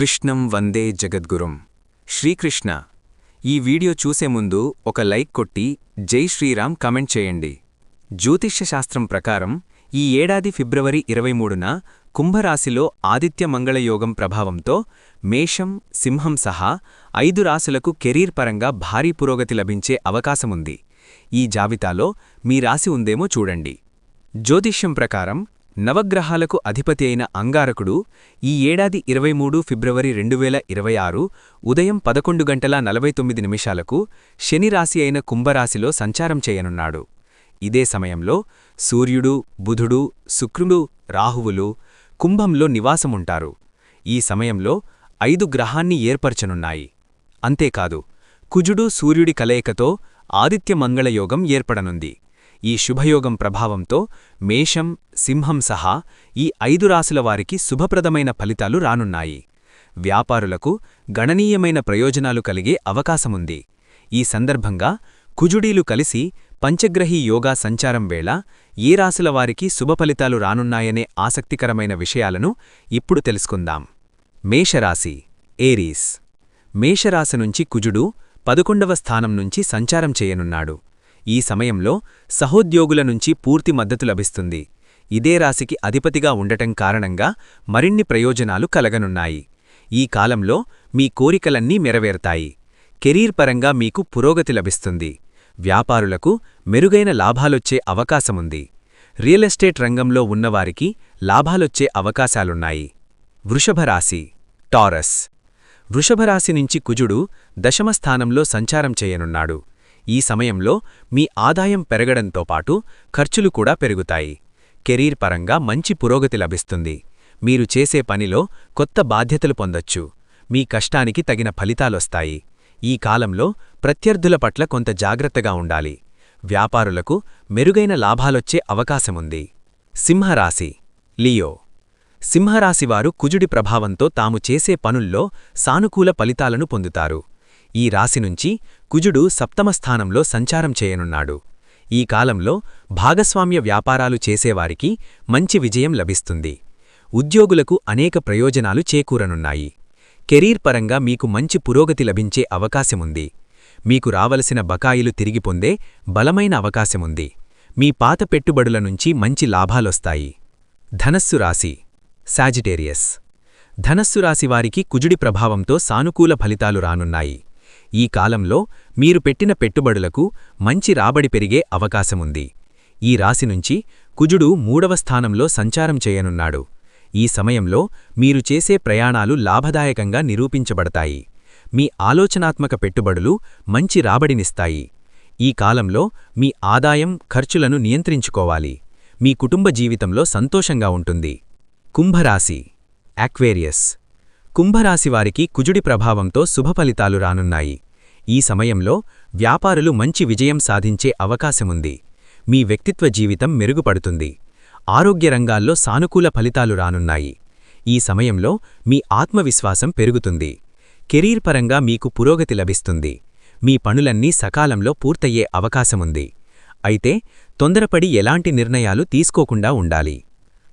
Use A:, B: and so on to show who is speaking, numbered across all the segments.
A: కృష్ణం వందే జగద్గురుం. శ్రీకృష్ణ. ఈ వీడియో చూసే ముందు ఒక లైక్ కొట్టి జై శ్రీరామ్ కామెంట్ చేయండి. జ్యోతిష్య శాస్త్రం ప్రకారం ఈ ఏడాది ఫిబ్రవరి 23న కుంభరాశిలో ఆదిత్య మంగళయోగం ప్రభావంతో మేషం, సింహం సహా 5 రాశులకు కెరీర్ పరంగా భారీ పురోగతి లభించే అవకాశముంది. ఈ జాబితాలో మీ రాశి ఉందేమో చూడండి. జ్యోతిష్యం ప్రకారం నవగ్రహాలకు అధిపతి అయిన అంగారకుడు ఈ ఏడాది 23 ఫిబ్రవరి 2026 ఉదయం 11:49 శని రాశి అయిన కుంభరాశిలో సంచారం చేయనున్నాడు. ఇదే సమయంలో సూర్యుడు, బుధుడు, శుక్రుడు, రాహువులు కుంభంలో నివాసముంటారు. ఈ సమయంలో 5 గ్రహాన్ని ఏర్పరచనున్నాయి. అంతేకాదు, కుజుడు, సూర్యుడి కలయికతో ఆదిత్య మంగళయోగం ఏర్పడనుంది. ఈ శుభయోగం ప్రభావంతో మేషం, సింహం సహా ఈ 5 రాశుల వారికి శుభప్రదమైన ఫలితాలు రానున్నాయి. వ్యాపారులకు గణనీయమైన ప్రయోజనాలు కలిగే అవకాశముంది. ఈ సందర్భంగా కుజుడీలు కలిసి పంచగ్రహీ యోగా సంచారం వేళ ఏ రాశుల వారికి శుభఫలితాలు రానున్నాయనే ఆసక్తికరమైన విషయాలను ఇప్పుడు తెలుసుకుందాం. మేషరాశి, ఏరీస్. మేషరాశి నుంచి కుజుడు 11వ స్థానం నుంచి సంచారం చేయనున్నాడు. ఈ సమయంలో సహోద్యోగుల నుంచి పూర్తి మద్దతు లభిస్తుంది. ఇదే రాశికి అధిపతిగా ఉండటం కారణంగా మరిన్ని ప్రయోజనాలు కలగనున్నాయి. ఈ కాలంలో మీ కోరికలన్నీ నెరవేరుతాయి. కెరీర్ పరంగా మీకు పురోగతి లభిస్తుంది. వ్యాపారులకు మెరుగైన లాభాలొచ్చే అవకాశముంది. రియల్ ఎస్టేట్ రంగంలో ఉన్నవారికి లాభాలొచ్చే అవకాశాలున్నాయి. వృషభరాశి, టారస్. వృషభరాశి నుంచి కుజుడు 10వ స్థానంలో సంచారం చేయనున్నాడు. ఈ సమయంలో మీ ఆదాయం పెరగడంతో పాటు ఖర్చులు కూడా పెరుగుతాయి. కెరీర్ పరంగా మంచి పురోగతి లభిస్తుంది. మీరు చేసే పనిలో కొత్త బాధ్యతలు పొందొచ్చు. మీ కష్టానికి తగిన ఫలితాలొస్తాయి. ఈ కాలంలో ప్రత్యర్థుల పట్ల కొంత జాగ్రత్తగా ఉండాలి. వ్యాపారులకు మెరుగైన లాభాలొచ్చే అవకాశముంది. సింహరాశి, లియో. సింహరాశివారు కుజుడి ప్రభావంతో తాము చేసే పనుల్లో సానుకూల ఫలితాలను పొందుతారు. ఈ రాశి నుంచి కుజుడు 7వ స్థానంలో సంచారం చేయనున్నాడు. ఈ కాలంలో భాగస్వామ్య వ్యాపారాలు చేసేవారికి మంచి విజయం లభిస్తుంది. ఉద్యోగులకు అనేక ప్రయోజనాలు చేకూరనున్నాయి. కెరీర్ పరంగా మీకు మంచి పురోగతి లభించే అవకాశముంది. మీకు రావలసిన బకాయిలు తిరిగి పొందే బలమైన అవకాశముంది. మీ పాత పెట్టుబడుల నుంచి మంచి లాభాలొస్తాయి. ధనస్సు రాశి, సాజిటేరియస్. ధనస్సు రాశివారికి కుజుడి ప్రభావంతో సానుకూల ఫలితాలు రానున్నాయి. ఈ కాలంలో మీరు పెట్టిన పెట్టుబడులకు మంచి రాబడి పెరిగే అవకాశముంది. ఈ రాశి నుంచి కుజుడు 3వ స్థానంలో సంచారం చేయనున్నాడు. ఈ సమయంలో మీరు చేసే ప్రయాణాలు లాభదాయకంగా నిరూపించబడతాయి. మీ ఆలోచనాత్మక పెట్టుబడులు మంచి రాబడినిస్తాయి. ఈ కాలంలో మీ ఆదాయం, ఖర్చులను నియంత్రించుకోవాలి. మీ కుటుంబ జీవితంలో సంతోషంగా ఉంటుంది. కుంభరాశి, అక్వేరియస్. కుంభరాశివారికి కుజుడి ప్రభావంతో శుభఫలితాలు రానున్నాయి. ఈ సమయంలో వ్యాపారులు మంచి విజయం సాధించే అవకాశముంది. మీ వ్యక్తిత్వ జీవితం మెరుగుపడుతుంది. ఆరోగ్య రంగాల్లో సానుకూల ఫలితాలు రానున్నాయి. ఈ సమయంలో మీ ఆత్మవిశ్వాసం పెరుగుతుంది. కెరీర్ పరంగా మీకు పురోగతి లభిస్తుంది. మీ పనులన్నీ సకాలంలో పూర్తయ్యే అవకాశముంది. అయితే తొందరపడి ఎలాంటి నిర్ణయాలు తీసుకోకుండా ఉండాలి.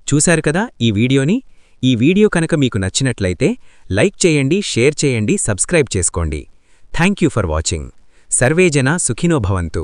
A: చూశారు కదా ఈ వీడియోని. ఈ వీడియో కనుక మీకు నచ్చినట్లయితే లైక్ చేయండి, షేర్ చేయండి, సబ్స్క్రైబ్ చేసుకోండి. Thank you for watching. సర్వేజన సుఖినో భవంతు.